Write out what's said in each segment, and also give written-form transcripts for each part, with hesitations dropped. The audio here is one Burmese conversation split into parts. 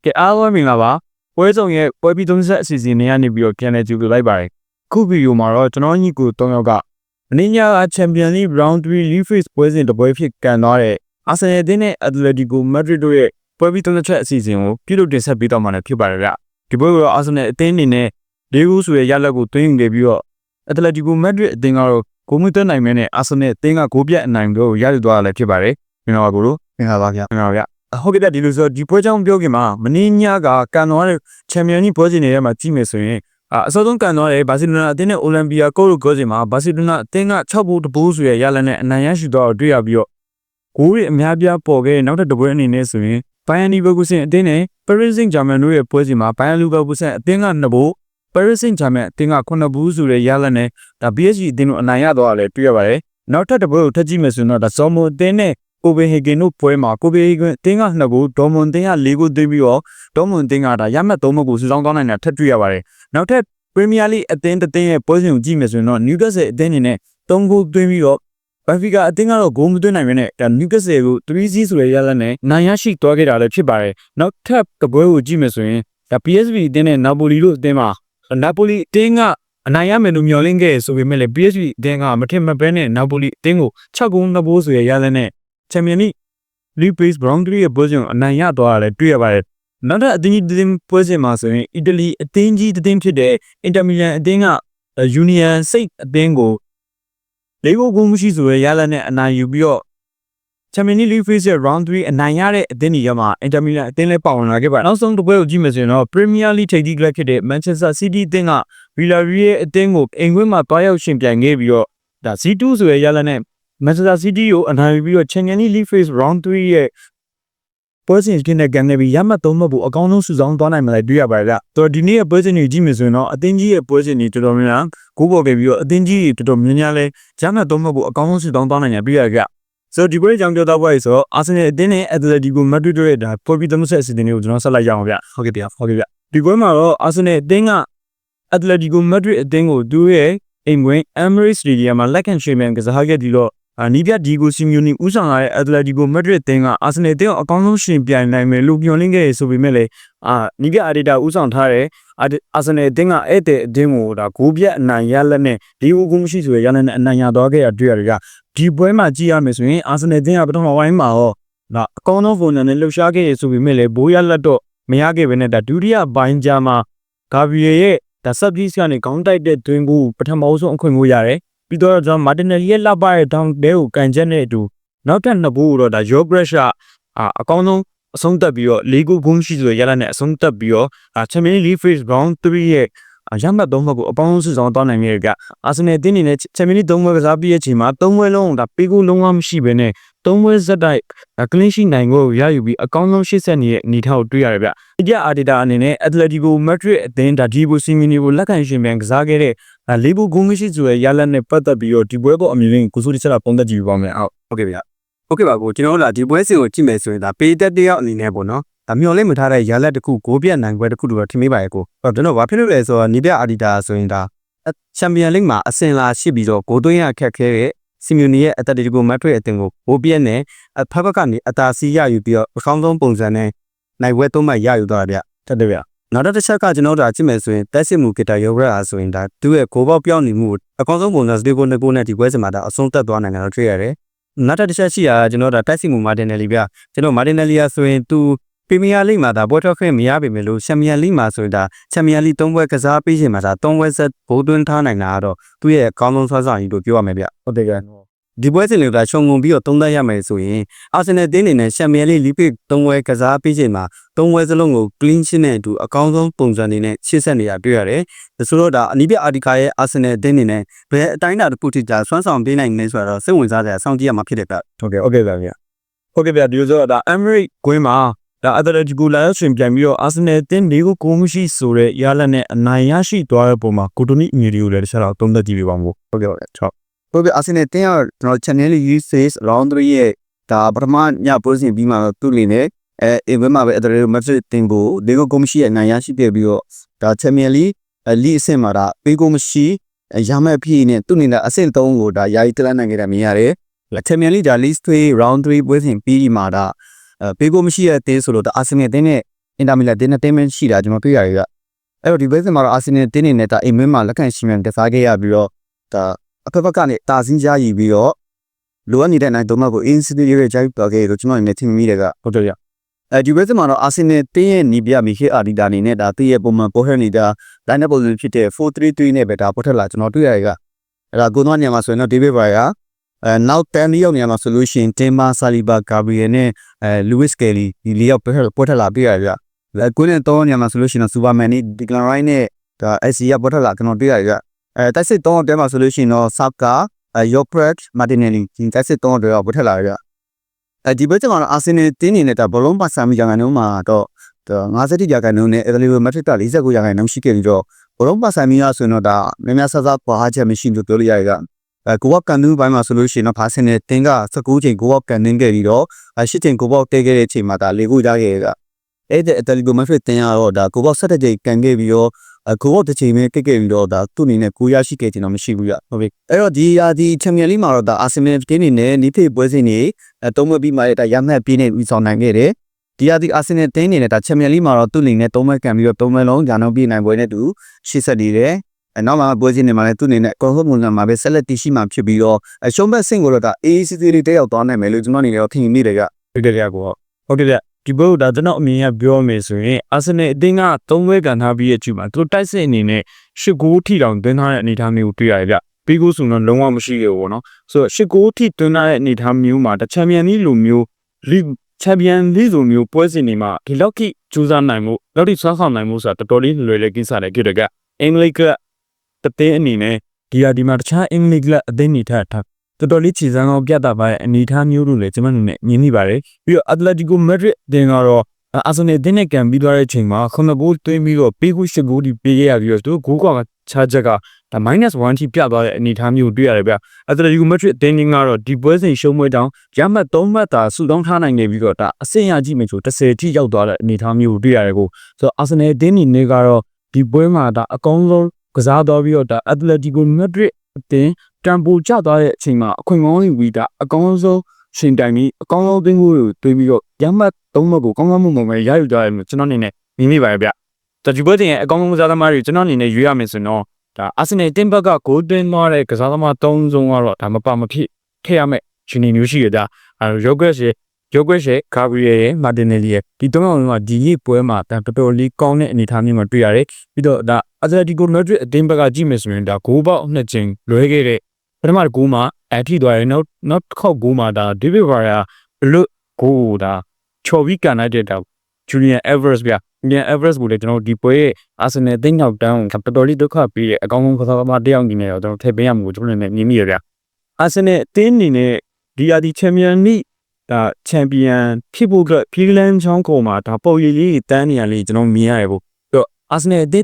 ကဲအားလုံးမင်္ဂလာပါပွဲဆောင်ရဲ့ပွဲပြီး30အစီအစဉ်တွေကနေပြီးတော့ပြန်လည်ကြိုဆိုလိုက်ပါတယ်ခုဗီဒီယိုမှာတော့ကျွန်တော်ညီကို3ယောက်ကမင်းညာက Champions League Round 3 League Phase ပွဲစဉ်တစ်ပွဲဖြစ်ကန်သွားတဲ့ Arsenal အသင်းနဲ့ Atletico Madrid တို့ရဲ့ပွဲပြီး30ချက်အစီအစဉ်ကိုပြုလုပ်တင်ဆက်ပေးတော့မှာလည်းဖြစ်ပါတယ်ဗျဒီပွဲကိုတော့ Arsenal အသင်းအနေနဲ့၄ဂိုးဆိုတဲ့ရလဒ်ကိုသွင်းယူခဲ့ပြီးတော့ Atletico Madrid အသင်းကတော့ဂိုးမသွင်းနိုင်မဲနဲ့ Arsenal အသင်းကဂိုးပြတ်အနိုင်လို့ရယူသွားတာလည်းဖြစ်ပါတယ်မင်္ဂလာပါကိုလို့မင်္ဂလာပါဗျာမင်္ဂလာပါဗျဟုတ်ကဲ့ဒီလိုဆိုဒီပွဲကြောင်းပြောခင်မှာမင်းညာကကန်သွားတဲ့ Champions League ပွဲစဉ်တွေထဲမှာကြည့်မယ်ဆိုရင်အစောဆုံးကန်သွားတဲ့ဘာစီလိုနာအသင်းနဲ့ Olympia ကိုလိုကိုစဉ်မှာဘာစီလိုနာအသင်းက6ဂိုးတပိုးဆိုရရလနဲ့အနိုင်ရရှိတော့တွေ့ရပြီးတော့ဂိုးတွေအများပြားပေါ်ခဲ့တဲ့နောက်တစ်ပွဲအနေနဲ့ဆိုရင် Bayern Leverkusen အသင်းနဲ့ Paris Saint-Germain တို့ရဲ့ပွဲစဉ်မှာ Bayern Leverkusen အသင်းက2ဂိုး Paris Saint-Germain အသင်းက9ဂိုးဆိုရရလနဲ့ဒါ PSG အသင်းတို့အနိုင်ရတော့လည်းတွေ့ရပါတယ်နောက်ထပ်တစ်ပွဲကိုထပ်ကြည့်မယ်ဆိုရင်တော့ဒါ Zomo အသင်းနဲ့ကိုဘေဟေဂင်တို့ပွဲမှာကိုဘေဟေဂင်အသင်းက2ဂိုးဒေါ်မွန်အသင်းက4ဂိုးသွင်းပြီးတော့ဒေါ်မွန်အသင်းကဒါရမှတ်3မှတ်ကိုစုဆောင်းသွားနိုင်တာထပ်တွေ့ရပါတယ်နောက်ထပ်ပရီးမီးယားလိအသင်းတစ်သင်းရဲ့ပွဲစဉ်ကိုကြည့်မယ်ဆိုရင်တော့ Newcastle အသင်းအနေနဲ့3ဂိုးသွင်းပြီးတော့ Benfica အသင်းကတော့ဂိုးမသွင်းနိုင်ဘဲနဲ့ဒါ Newcastle ကို3-0ဆိုတဲ့ရလနဲ့နိုင်ရရှိသွားခဲ့တာလည်းဖြစ်ပါတယ်နောက်ထပ်တစ်ပွဲကိုကြည့်မယ်ဆိုရင်ဒါ PSV အသင်းနဲ့ Napoli တို့အသင်းမှာ Napoli အသင်းကအနိုင်ရမယ်လို့မျှော်လင့်ခဲ့ဆိုပေမဲ့လည်း PSV အသင်းကမထင်မှတ်ဘဲနဲ့ Napoli အသင်းကို6ဂိုး2ဂိုးဆိုတဲ့ရလနဲ့ Champions League Phase Round 3ရဲ့ပွဲစဉ်အနိုင်ရသွားတာလည်းတွေ့ရပါတယ်နောက်ထပ်အသင်းကြီးပွဲစဉ်မှာဆိုရင်အီတလီအသင်းကြီးအသင်းဖြစ်တဲ့ Inter Milan အသင်းက Union စိတ်အသင်းကို၄ဂိုးဂိုးမရှိဆိုရရလနဲ့အနိုင်ယူပြီးတော့ Champions League Phase Round 3အနိုင်ရတဲ့အသင်းတွေမှာ Inter Milan အသင်းလည်းပါဝင်လာခဲ့ပါတယ်နောက်ဆုံးတစ်ပွဲကိုကြည့်မယ်ဆိုရင်တော့ Premier League ထိပ်သီးကလပ်ဖြစ်တဲ့ Manchester City အသင်းက Villarreal အသင်းကိုအိမ်ခွင်းမှာတွားရောက်ရှင်ပြိုင်ခဲ့ပြီးတော့ဒါ C2 ဆိုရရလနဲ့ Manchester City ကိုအနိုင်ယူပြီးတော့ Champions League Phase Round 3ရဲ့ပွဲစဉ်ဖြစ်တဲ့ကန်နေပြီးရမှတ်3မှတ်ကိုအကောင်းဆုံးစုဆောင်းသွားနိုင်မှလည်းတွေ့ရပါတယ်ဗျ။ဆိုတော့ဒီနေ့ရဲ့ပွဲစဉ်တွေကြည့်မယ်ဆိုရင်တော့အသင်းကြီးရဲ့ပွဲစဉ်တွေတော်တော်များများဂိုးပေါ်ခဲ့ပြီးတော့အသင်းကြီးတွေတော်တော်များများလဲရမှတ်3မှတ်ကိုအကောင်းဆုံးစုဆောင်းသွားနိုင်တယ်တွေ့ရကြ။ဆိုတော့ဒီပွဲကြောင့်ပြောတော့ပွဲဆိုတော့ Arsenal အသင်းနဲ့ Atletico Madrid တို့ရဲ့ဒါပွဲပြီး30အစီအစဉ်တွေကိုကျွန်တော်ဆက်လိုက်ရအောင်ဗျ။ဟုတ်ကဲ့ဗျ။ဒီပွဲမှာတော့ Arsenal အသင်းက Atletico Madrid အသင်းကိုသူ့ရဲ့အိမ်ဝင် Emirates Stadium မှာလက်ခံရှေ့မှန်ကစားခဲ့ပြီးတော့နီးပြဒီဂိုစီမီယိုနီဦးဆောင်လာတဲ့ Atletico Madrid အသင်းက Arsenal အသင်းကိုအကောင်းဆုံးရှင်ပြိုင်နိုင်မယ်လို့မျှော်လင့်ခဲ့ရဆိုပေမဲ့လည်းနီးပြအဒီတာဦးဆောင်ထားတဲ့ Arsenal အသင်းကအဲ့တဲ့အသင်းကိုဒါဂိုးပြတ်အနိုင်ရလက်နဲ့ဒီဂိုးမရှိဆိုရရလက်နဲ့အနိုင်ရသွားခဲ့ရတွေ့ရတယ်ကဒီပွဲမှာကြည့်ရမယ်ဆိုရင် Arsenal အသင်းကပထမပိုင်းမှာတော့ဒါအကောင်းဆုံးပုံစံနဲ့လှုပ်ရှားခဲ့ရဆိုပေမဲ့လည်းဘိုးရလက်တော့မရခဲ့ဘဲနဲ့ဒါဒုတိယပိုင်းကြာမှာဂါဗရီရဲ့ဒါဆပ်ပီးစ်ကနေခေါင်းတိုက်တဲ့တွင်းကိုပထမဆုံးအခွင့်ကိုရတယ်ပြီးတော့ကျွန်တော်မာတင်နယ်လီရဲ့လက်ပါရဲ့တောင်းတဲကိုကန်ချက်နဲ့အတူနောက်ထပ်2ဘိုးတော့ဒါယောဂရက်ရှာအကောင်းဆုံးအဆုံးသက်ပြီးတော့၄ဂိုးဂုံးရှိဆိုရရနဲ့အဆုံးသက်ပြီးတော့Champions League Phase Round 3ရဲ့ရမှတ်3မှတ်ကိုအပေါင်းဆုံးစုဆောင်သွားနိုင်ခဲ့ကြအာဆင်နယ်အသင်းအနေနဲ့ Champions League 3ပွဲကစားပြီးတဲ့အချိန်မှာ3ပွဲလုံးဒါပေးကိုလုံးဝမရှိဘဲနဲ့3ပွဲဇက်တိုက်ကလင်းရှိနိုင်ကိုရယူပြီးအကောင်းဆုံးရှေ့ဆက်နေတဲ့အနေထားကိုတွေ့ရတယ်ဗျ။ဒီအာဒီတာအနေနဲ့ Atletico Madrid အသင်းဒါဒီဘိုစီမီနီကိုလက်ခံရှင်ပြန်ကစားခဲ့တဲ့လေးဘိုဂိုးမရှိဆိုရရလက်နဲ့ပတ်သက်ပြီးတော့ဒီပွဲပေါ်အမြင်နဲ့ကိုစိုးတိချက်တာပုံသက်ကြည့်ပါမယ်။ဟုတ်ကဲ့ဗျာ။ဟုတ်ကဲ့ပါကိုကျွန်တော်တို့ဒီပွဲစဉ်ကိုကြည့်မယ်ဆိုရင်ဒါပေတက်တယောက်အနေနဲ့ပေါ့နော်။ဒါမျော်လင့်မထားတဲ့ရလက်တစ်ခုဂိုးပြတ်နိုင်ပွဲတစ်ခုတော့ထင်မိပါရဲ့ကို။ကျွန်တော်ဘာဖြစ်လို့လဲဆိုတော့နီးပြအာဒီတာဆိုရင်ဒါချန်ပီယံလိဂ်မှာအဆင့်လာရှိပြီးတော့ဂိုးသွင်းရခက်ခဲတဲ့စီမီယိုနီရဲ့အတတီကိုမတ်ထွေအတင်ကိုဘိုးပြက်နဲ့ဖက်ဘက်ကနေအတာစီရယူပြီးတော့အကောင်းဆုံးပုံစံနဲ့နိုင်ပွဲ3မှတ်ရယူသွားတာဗျတက်တယ်ဗျနောက်တစ်ချက်ကကျွန်တော်တို့ကြည့်မယ်ဆိုရင်တက်စစ်မှုဂီတာယောဂရာဆိုရင်ဒါသူ့ရဲ့ဂိုးပေါက်ပြောင်းနေမှုအကောင်းဆုံးပုံစံစတေကို2ကိုနဲ့ဒီပွဲစဉ်မှာဒါအဆုံးသက်သွားနိုင်တယ်လို့တွေ့ရတယ်နောက်တစ်ချက်ရှိတာကျွန်တော်တို့တက်စစ်မှုမာတင်နယ်လီဗျကျွန်တော်မာတင်နယ်လီဆိုရင်သူပရီးမီးယားလိဂ်မှာဒါပွဲထွက်ခွင့်မရပေမဲ့လို့ချန်ပီယံလိဂ်မှာဆိုရင်ဒါချန်ပီယံလိဂ်3ပွဲကစားပြီးချိန်မှာဒါ3ပွဲဆက်ဘိုးသွင်းထားနိုင်တာကတော့သူ့ရဲ့အကောင်းဆုံးဆွမ်းဆောင်ရည်လို့ပြောရမယ်ဗျဟုတ်တယ်ကဲဒီပွဲစဉ်တွေကခြုံငုံပြီးတော့သုံးသပ်ရမယ်ဆိုရင်အာဆင်နယ်အသင်းအနေနဲ့ချန်ပီယံလိဂ်လီဂ်3ပွဲကစားပြီးချိန်မှာ3ပွဲစလုံးကို clean sheet နဲ့အတူအကောင်းဆုံးပုံစံတွေနဲ့ရှေ့ဆက်နေတာတွေ့ရတယ်။ဆိုတော့ဒါအနီးပြအာဒီကာရဲ့အာဆင်နယ်အသင်းအနေနဲ့ဘယ်အတိုင်းအတာတစ်ခုထိဒါဆွမ်းဆောင်ပေးနိုင်လဲဆိုတော့စိတ်ဝင်စားစရာစောင့်ကြည့်ရမှာဖြစ်တယ်ဗျ။ဟုတ်ကဲ့ဗျာ။ဟုတ်ကဲ့ဗျာဒီလိုဆိုတော့ဒါ Emirates ကွင်းမှာဒါ Atletico လာရောက်ရှင်ပြန်ပြီးတော့ Arsenal အသင်းလေးကိုဂိုးမရှိဆိုတဲ့ရလနဲ့အနိုင်ရရှိသွားတဲ့ပုံမှာကိုတိုနီအငယ်တွေကိုလည်းတခြားတော့သုံးသပ်ကြည့်ပေးပါဦး။ဟုတ်ကဲ့ဟုတ်ဟုတ်ပြီအာဆင်နယ်တင်းကကျွန်တော် Channel League Phase Round 3ရဲ့ဒါပထမညပွဲစဉ်ပြီးမှတော့သူ့အနေနဲ့အိမ်ဘက်မှာပဲ Atletico Madrid တင်ကို၄ဂိုးကိုမရှိရဲ့နိုင်ရရှိခဲ့ပြီးတော့ဒါ Champions League အဆင့်မှာဒါပေးကိုမရှိရမဲ့ဖြစ်နေသူ့အနေနဲ့အဆင့်3ကိုဒါယာယီတက်နိုင်ခဲ့တာမြင်ရတယ်။ Champions League ဒါ League 3 Round 3ပွဲစဉ်ပြီးမှဒါပေးကိုမရှိရဲ့အသင်းဆိုလို့ဒါအာဆင်နယ်တင်းနဲ့ အင်တာမီလန်တင်းနဲ့တင်းမင်းရှိတာကျွန်တော်တွေ့ရတယ်ကအဲ့တော့ဒီဘက်စမှာတော့အာဆင်နယ်တင်းနေနဲ့ဒါအိမ်မင်းမှာလက်ခံရှိမှန်ကစားခဲ့ရပြီးတော့ဒါအဖက်ဖက်ကနေတာစင်းကြရည်ပြီးတော့လိုအပ်နေတဲ့နိုင်တော့မှကိုအင်းစတီရီရဲ့ဂျိုက်တော်ခဲ့လို့ကျွန်တော်အနေနဲ့ထင်မိတယ်ကဟုတ်တယ်ရဒီဘက်စမှာတော့အာဆင်နယ်တင်းရဲ့နီးပြမီခေအာဒီတာအနေနဲ့ဒါတည့်ရဲ့ပုံမှန်ပေါ်ဟနေတာ line up position ဖြစ်တဲ့ 4-3-3 နဲ့ပဲဒါပေါ်ထက်လာကျွန်တော်တွေ့ရတယ်ကအဲ့ဒါကိုတော့ညမှာဆိုရင်တော့ဒေးဗစ်ဘာယာနောက်10ရောက်နေမှာဆိုလို့ရှိရင်တင်မာဆာလီဘာဂါဘရီယယ်နဲ့လူးဝစ်ကယ်လီဒီ၄ယောက်ပေါ်ထက်လာပြရပြကိုနဲ့တော့ညမှာဆိုလို့ရှိရင်တော့စူပါမန်နဲ့ဒီကလန်ရိုင်းနဲ့ဒါ SC ကပေါ်ထက်လာကျွန်တော်တွေ့ရပြတိုက်စစ်တော့တဲမှာဆိုလို့ရှိရင်တော့ဆပ်ကာယောပရက်မာတင်နယ်လီဒီတိုက်စစ်တော့တော့ပေါ်ထက်လာပြဒီဘက်ကျမှတော့အာဆင်နယ်တင်းနေတဲ့ဒါဘလုံးပါဆာမီဂျာကန်လုံးမှာတော့50ရာခိုင်နှုန်းနဲ့အဒလီဝမက်ထရစ်က49ရာခိုင်နှုန်းရှိခဲ့ပြီးတော့ဘလုံးပါဆာမီယာဆိုရင်တော့ဒါများများဆဆပွားချက်မရှိလို့ပြောလို့ရရကကိုဘောက်ကန်နူးပိုင်းမှာဆိုလို့ရှိရင်တော့ဖာဆင်နယ်တင်းက19ချိန်ကိုဘောက်ကန်တင်းခဲ့ပြီးတော့10ချိန်ကိုဘောက်တဲခဲ့တဲ့အချိန်မှာဒါ၄ခုရခဲ့ရကအဲ့တဲ့အဒလီဝမက်ထရစ်တင်းရတော့ဒါကိုဘောက်17ချိန်ကန်ခဲ့ပြီးတော့ကိုဘောက်တစ်ချိန်ပဲကိတ်ခဲ့ပြီးတော့ဒါသူ့အနေနဲ့9ရရှိခဲ့ခြင်းတော့မရှိဘူးရဟုတ်ပြီအဲ့တော့ဒီချန်ပီယံလိမှာတော့ဒါအာဆင်နယ်တင်းနေနဲ့နိဖေးပွဲစဉ်တွေတုံးမပြီးမှရတဲ့ရမှတ်ပြည့်နေပြီးဆောင်နိုင်ခဲ့တယ်ဒီအာဆင်နယ်တင်းနေတဲ့ဒါချန်ပီယံလိမှာတော့သူ့အနေနဲ့3မှတ်ကန်ပြီးတော့3မှတ်လုံးဂျာနောပြည့်နိုင်ပွဲနဲ့တူရှေ့ဆက်နေတယ်နောက်မှာပွဲစဉ်တွေမှာလည်းသူ့အနေနဲ့ကော်ဟိုမွန်လာမှာပဲဆက်လက်တည်ရှိမှဖြစ်ပြီးတော့ရှုံးဘက်ဆင့်ကိုတော့ဒါ AACC လေးတက်ရောက်သွားနိုင်မယ်လို့ကျွန်တော်အနေနဲ့ထင်မိတယ်ကဟုတ်တယ်ကိုဟုတ်တယ်ဒီဘုတ်ဒါကျွန်တော်အမြင်ရပြောမယ်ဆိုရင်အာဆင်နယ်အသင်းက3ပွဲကန်ထားပြီးရဲ့အချိန်မှာသူတို့တိုက်စစ်အနေနဲ့8ဂိုးထိတောင်သွင်းထားတဲ့အနေအထားမျိုးကိုတွေ့ရတယ်ဗျပြီးကိုဆိုတော့လုံးဝမရှိခဲ့ဘူးပေါ့နော်ဆိုတော့8ဂိုးထိသွင်းထားတဲ့အနေအထားမျိုးမှာတချန်ပီယံလိလိုမျိုးချန်ပီယံလိလိုမျိုးပွဲစဉ်တွေမှာဒီလောက်ထိကြိုးစားနိုင်မှုလောက်ထိဆွမ်းဆောင်နိုင်မှုဆိုတာတော်တော်လေးလွယ်လွယ်ကိစ္စတွေဖြစ်တယ်ကအင်္ဂလိပ်ကတသိန်းအနေနဲ့ဒီမှာတခြားအင်္ဂလိပ်ကအသိန်းတွေထပ်တော်တော်လေးခြေစမ်းအောင်ပြတ်တာပါရဲ့အနေအထားမျိုးလို့လည်းကျွန်မတို့နဲ့မြင်မိပါတယ်ပြီးတော့အက်တလက်တီကိုမက်ဒရစ်အသင်းကတော့အာဆင်နယ်အသင်းနဲ့ကန်ပြီးသွားတဲ့အချိန်မှာ9ဂိုးသွင်းပြီးတော့ပေးခု10ဂိုးဒီပေးခဲ့ရပြီးတော့သူဂိုးကွာချာချက်ကဒါ -1 ထိပြသွားတဲ့အနေအထားမျိုးတွေ့ရတယ်ဗျအက်တလက်တီကိုမက်ဒရစ်အသင်းကတော့ဒီပွဲစဉ်ရှုံးပွဲတောင်ရမှတ်3မှတ်သာစုတောင်းထားနိုင်နေပြီးတော့ဒါအဆင့်ရကြည့်မယ်ဆို10ထိရောက်သွားတဲ့အနေအထားမျိုးတွေ့ရတယ်ကိုဆိုတော့အာဆင်နယ်အသင်းနေကတော့ဒီပွဲမှာဒါအကောင်းဆုံးကစားတော်ပြီးတော့ဒါအက်တလက်တီကိုမက်ဒရစ်အသင်းတန်ပိုကျသွားတဲ့အချိန်မှာအခွင့်ကောင်းဝီတာအကောင်းဆုံးရှင်တိုင်ပြီးအကောင်းဆုံးသင်းကိုတွေးပြီးတော့ရမှတ်3မှတ်ကိုကောင်းကောင်းမွန်မွန်ပဲရယူကြရတယ်လို့ကျွန်တော်အနေနဲ့မြင်မိပါတယ်ဗျ။ဒီပွဲတင်ရဲ့အကောင်းဆုံးကစားသမားတွေကျွန်တော်အနေနဲ့ရွေးရမယ်ဆိုတော့ဒါအာဆင်နယ်တင်းဘက်ကဂိုးသွင်းသွားတဲ့ကစားသမား3ဆုံးကတော့ဒါမပါမဖြစ်ခဲ့ရမယ်ရှင်နေမျိုးရှိရတာယောဂက်ရဲ့ဂါဘရီယယ်ရဲ့မာတင်နယ်လီရဲ့ဒီ3ယောက်ကဒီနေ့ပွဲမှာတော်တော်လေးကောင်းတဲ့အနေအထားမျိုးမှာတွေ့ရတယ်ပြီးတော့ဒါအက်တလက်တီကိုမက်ဒရစ်အသင်းဘက်ကကြည့်မယ်ဆိုရင်ဒါဂိုးပေါက်2ချိန်လွဲခဲ့တဲ့ပထမဂိုးမှာအထိသွားတယ်နောက်တစ်ခေါက်ဂိုးမှာဒါဒေးဗစ်ဘာယာဘလွတ်ဂိုးဒါချော်ပြီးကန်လိုက်တဲ့တော့ဂျူလီယန်အဲဗရက်စ်ကိုလည်းကျွန်တော်ဒီပွဲရဲ့အာဆင်နယ်အသင်းနောက်တန်းတော်တော်လေးဒုက္ခပေးတဲ့အကောင်းဆုံးကစားသမားတစ်ယောက်အနေနဲ့တော့ကျွန်တော်ထည့်ပေးရမှာကိုကျွန်တော်လည်းမြင်မိရဗျအာဆင်နယ်အသင်းအနေနဲ့ဒီချန်ပီယံလိဒါချန်ပီယံဖြစ်ဖို့အတွက်ဖီလန်ချောင်းကိုမှာဒါပေါ်ရည်လေးတန်းနေရလေးကျွန်တော်မြင်ရတယ်ပေါ့ပြီးတော့အာဆင်နယ်အသ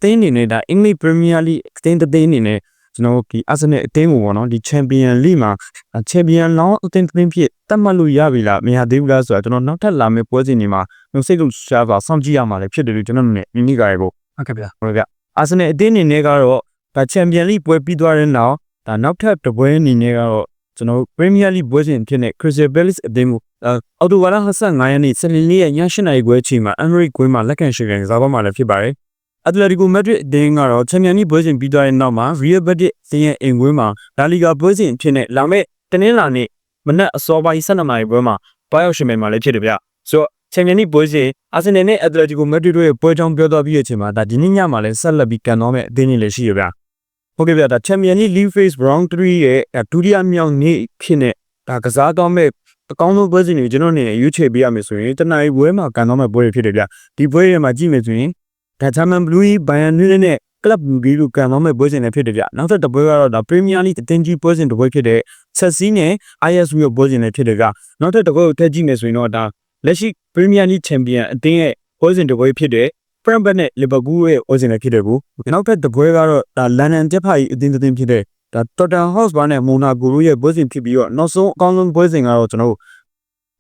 င်းအနေနဲ့ဒါအင်္ဂလိပ်ပရီးမီးယားလိအသင်းအနေနဲ့ကျွန်တော်ဒီအာဆင်နယ်အသင်းကိုပေါ့နော်ဒီချန်ပီယံလိမှာချန်ပီယံလောင်းအသင်းဖြစ်တတ်မှတ်လို့ရပြီလားမရသေးဘူးလားဆိုတော့ကျွန်တော်နောက်ထပ်လာမယ့်ပွဲစဉ်တွေမှာစိတ်လို့ရှားပါစောင့်ကြည့်ရမှာလည်းဖြစ်တယ်လို့ကျွန်တော်မြင်မိကြရပေါ့ဟုတ်ကဲ့ဗျာဟုတ်ကဲ့အာဆင်နယ်အသင်းအနေနဲ့ကတော့ဒါချန်ပီယံလိပွဲပြီးသွားတဲ့နောက်ဒါနောက်ထပ်တစ်ပွဲအနေနဲ့ကတော့ကျွန်တော်ပရီးမီးယားလိပွဲစဉ်ဖြစ်တဲ့ Crystal Palace အသင်းကိုအော်တိုဝါလာ25ရက်နေ့စနေနေ့ည8:00နာရီခွဲအချိန်မှာ Emirates ကွင်းမှာလက်ခံရှင်းကန်ကစားပွဲမှာလည်းဖြစ်ပါတယ်အက်တလက်တီကိုမက်ဒရစ်အသင်းကတော့ချန်ပီယံလိပွဲစဉ်ပြီးသွားတဲ့နောက်မှာ Real Betis အသင်းရဲ့အိမ်ကွင်းမှာလာလီဂါပွဲစဉ်ဖြစ်တဲ့လာမယ့်တနင်္လာနေ့မနက်အစောပိုင်း12နာရီပွဲမှာဘာရောက်ရှင်မယ်မှာလည်းဖြစ်တယ်ဗျဆိုတော့ချန်ပီယံလိပွဲစဉ်အာဆင်နယ်နဲ့အက်တလက်တီကိုမက်ဒရစ်တို့ရဲ့ပွဲကြောင်းပြောသွားပြီးတဲ့အချိန်မှာဒါဒီနေ့ညမှာလည်းဆက်လက်ပြီးကန်သွားမယ့်အသင်းတွေလည်းရှိရဗျဟုတ်ကဲ့ဗျဒါချန်ပီယံလိ League Phase Round 3ရဲ့ဒုတိယမြောက်နေ့ဖြစ်တဲ့ဒါကစားသွားမယ့်အကောင်းဆုံးပွဲစဉ်တွေကျွန်တော်အနေနဲ့ရွေးချယ်ပေးရမယ်ဆိုရင်တနင်္လာနေ့ပွဲမှာကန်သွားမယ့်ပွဲတွေဖြစ်တယ်ဗျဒီပွဲတွေမှာကြည့်မယ်ဆိုရင်ဒါဂျာမန်ဘလူးဘိုင်ယန်မြူးနစ်နဲ့ကလပ်ဘူဂီလိုကန်သွားမယ့်ပွဲစဉ်တွေဖြစ်တယ်ဗျနောက်ထပ်တစ်ပွဲကတော့ဒါပရီးမီးယားလိအသင်းကြီးပွဲစဉ်တစ်ပွဲဖြစ်တဲ့ဆက်စီးနဲ့ ISU ရဲ့ပွဲစဉ်တွေဖြစ်တယ်ဗျနောက်ထပ်တစ်ပွဲကိုထည့်ကြည့်မယ်ဆိုရင်တော့ဒါလက်ရှိပရီးမီးယားလိချန်ပီယံအသင်းရဲ့ပွဲစဉ်တစ်ပွဲဖြစ်တဲ့ဖရန့်ဘတ်နဲ့လီဗာပူးရဲ့ပွဲစဉ်တွေဖြစ်တယ်ကိုနောက်ထပ်တစ်ပွဲကတော့ဒါလန်ဒန်တက်ဖာကြီးအသင်းဖြစ်တဲ့ဒါတော်တန်ဟော့စ်ဘာနဲ့မိုနာဂိုတို့ရဲ့ပွဲစဉ်ဖြစ်ပြီးတော့နောက်ဆုံးအကောင်းဆုံးပွဲစဉ်ကတော့ကျွန်တော်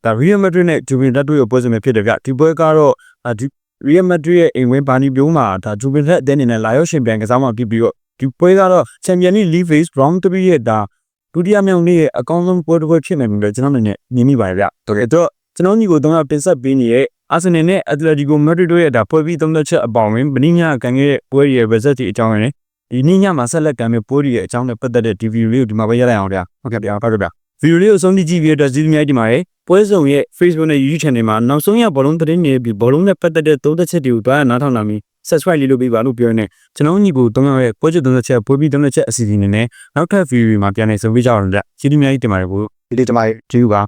ဒါ Real Madrid နဲ့ Juventus တို့ရဲ့ပွဲစဉ်ပဲဖြစ်တယ်ဗျဒီပွဲကတော့ဒီ Real Madrid ရဲ့အိမ်ဝင်းဘာနီပြိုးမှာဒါ Juventus အသင်းအနေနဲ့လာရောက်ရှင်ပြိုင်ကစားမှာဖြစ်ပြီးတော့ဒီပွဲကတော့ Champions League Phase Round 3ရဲ့ဒါဒုတိယမြောက်နေ့ရဲ့အကောင်းဆုံးပွဲတစ်ပွဲဖြစ်နေပြီလို့ကျွန်တော်အနေနဲ့မြင်မိပါတယ်ဗျတော်ကဲတော့ကျွန်တော်ညီကိုတော့တင်ဆက်ပေးနေတဲ့ အာဆင်နယ်နဲ့အက်တလက်တီကိုမက်ဒရစ်တို့ရဲ့ဒါပွဲပြီးသုံးသက်ချက်အပေါင်းဝင်ဗနီးညာကန်ခဲ့တဲ့ပွဲရဲ့ result တွေအကြောင်းရယ်ဒီနေ့ညမှာဆက်လက်ကန်မဲ့ပွဲတွေရဲ့အကြောင်းနဲ့ပတ်သက်တဲ့ဒီဗီဒီယိုလေးကိုဒီမှာပဲရလိုက်အောင်ဗျာဟုတ်ကဲ့ဗျာဟုတ်ကဲ့ဗျာဗီဒီယိုလေးကိုဆုံးဖြတ်ကြည့်ပြီးတော့ဇီးမြိုက်ဒီမှာရဲ့ပွဲဆောင်ရဲ့ Facebook နဲ့ YouTube channel မှာနောက်ဆုံးရဘောလုံးသတင်းတွေပြီးဘောလုံးနဲ့ပတ်သက်တဲ့သုံးသက်ချက်တွေကိုတွားရနားထောင်လာပြီး subscribe လေးလုပ်ပေးပါလို့ပြောနေကျွန်တော်ညီကို3ယောက်ရဲ့ပွဲချက်သုံးသက်ချက်ပွဲပြီးသုံးသက်ချက်အစီအစဉ်နဲ့နောက်ထပ်ဗီဒီယိုမှာပြန်နေဆုံပေးကြအောင်ဗျာဇီးမြိုက်တင်ပါတယ်ကိုဒီလေးတမိုင်းကြည့်ပါ